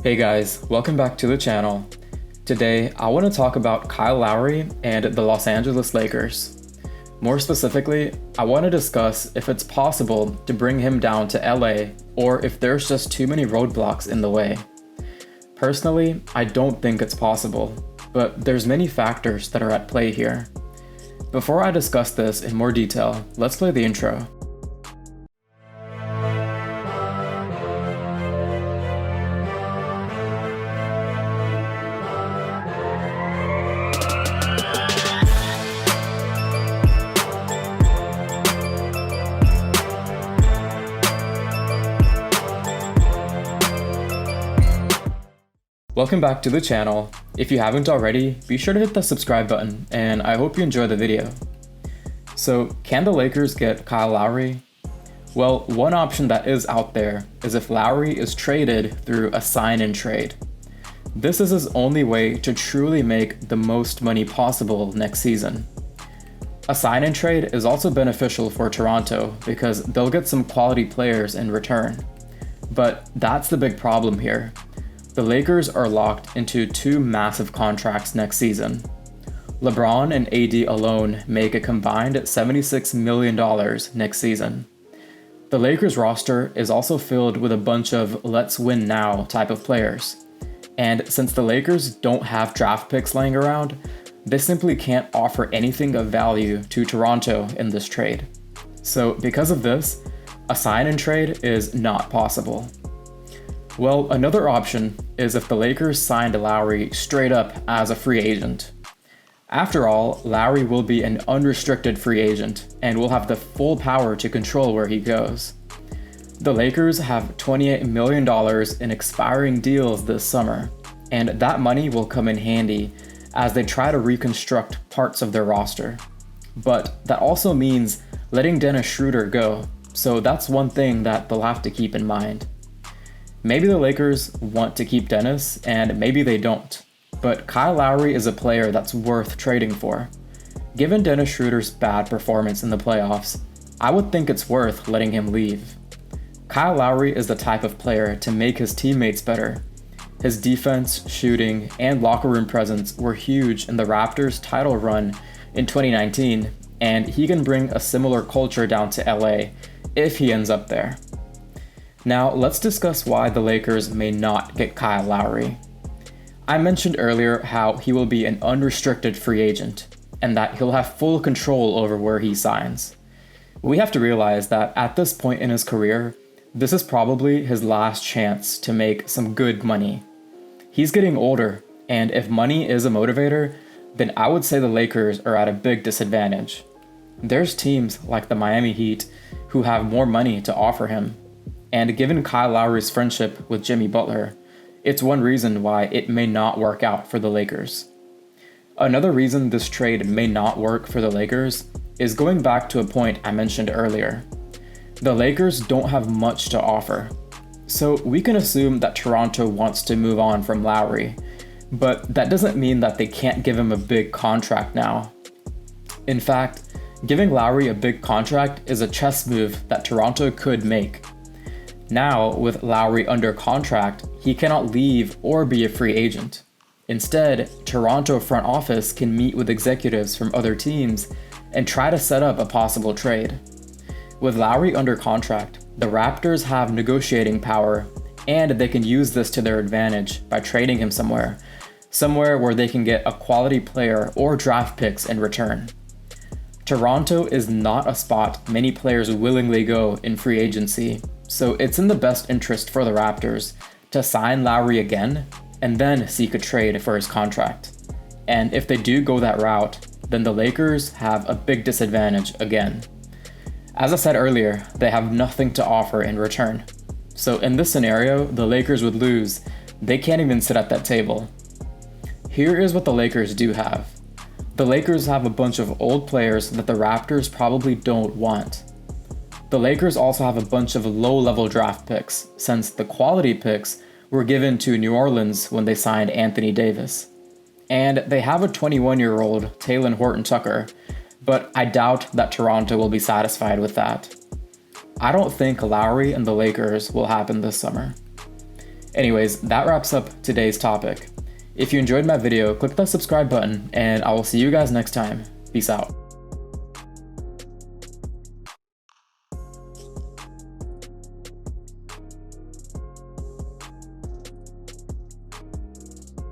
Hey guys, welcome back to the channel. Today, I want to talk about Kyle Lowry and the Los Angeles Lakers. More specifically, I want to discuss if it's possible to bring him down to LA or if there's just too many roadblocks in the way. Personally, I don't think it's possible, but there's many factors that are at play here. Before I discuss this in more detail, let's play the intro. Welcome back to the channel. If you haven't already, be sure to hit the subscribe button, and I hope you enjoy the video. So, can the Lakers get Kyle Lowry? Well, one option that is out there is if Lowry is traded through a sign-and trade. This is his only way to truly make the most money possible next season. A sign-and trade is also beneficial for Toronto because they'll get some quality players in return. But that's the big problem here. The Lakers are locked into two massive contracts next season. LeBron and AD alone make a combined $76 million next season. The Lakers roster is also filled with a bunch of let's win now type of players. And since the Lakers don't have draft picks laying around, they simply can't offer anything of value to Toronto in this trade. So because of this, a sign-and trade is not possible. Well, another option is if the Lakers signed Lowry straight up as a free agent. After all, Lowry will be an unrestricted free agent and will have the full power to control where he goes. The Lakers have $28 million in expiring deals this summer, and that money will come in handy as they try to reconstruct parts of their roster. But that also means letting Dennis Schroeder go, so that's one thing that they'll have to keep in mind. Maybe the Lakers want to keep Dennis, and maybe they don't. But Kyle Lowry is a player that's worth trading for. Given Dennis Schroeder's bad performance in the playoffs, I would think it's worth letting him leave. Kyle Lowry is the type of player to make his teammates better. His defense, shooting, and locker room presence were huge in the Raptors' title run in 2019, and he can bring a similar culture down to LA if he ends up there. Now, let's discuss why the Lakers may not get Kyle Lowry. I mentioned earlier how he will be an unrestricted free agent, and that he'll have full control over where he signs. We have to realize that at this point in his career, this is probably his last chance to make some good money. He's getting older, and if money is a motivator, then I would say the Lakers are at a big disadvantage. There's teams like the Miami Heat who have more money to offer him. And given Kyle Lowry's friendship with Jimmy Butler, it's one reason why it may not work out for the Lakers. Another reason this trade may not work for the Lakers is going back to a point I mentioned earlier. The Lakers don't have much to offer. So we can assume that Toronto wants to move on from Lowry, but that doesn't mean that they can't give him a big contract now. In fact, giving Lowry a big contract is a chess move that Toronto could make. Now, with Lowry under contract, he cannot leave or be a free agent. Instead, Toronto front office can meet with executives from other teams and try to set up a possible trade. With Lowry under contract, the Raptors have negotiating power, and they can use this to their advantage by trading him somewhere where they can get a quality player or draft picks in return. Toronto is not a spot many players willingly go in free agency, so it's in the best interest for the Raptors to sign Lowry again and then seek a trade for his contract. And if they do go that route, then the Lakers have a big disadvantage again. As I said earlier, they have nothing to offer in return. So in this scenario, the Lakers would lose. They can't even sit at that table. Here is what the Lakers do have. The Lakers have a bunch of old players that the Raptors probably don't want. The Lakers also have a bunch of low-level draft picks, since the quality picks were given to New Orleans when they signed Anthony Davis. And they have a 21-year-old Talen Horton-Tucker, but I doubt that Toronto will be satisfied with that. I don't think Lowry and the Lakers will happen this summer. Anyways, that wraps up today's topic. If you enjoyed my video, click the subscribe button, and I will see you guys next time. Peace out.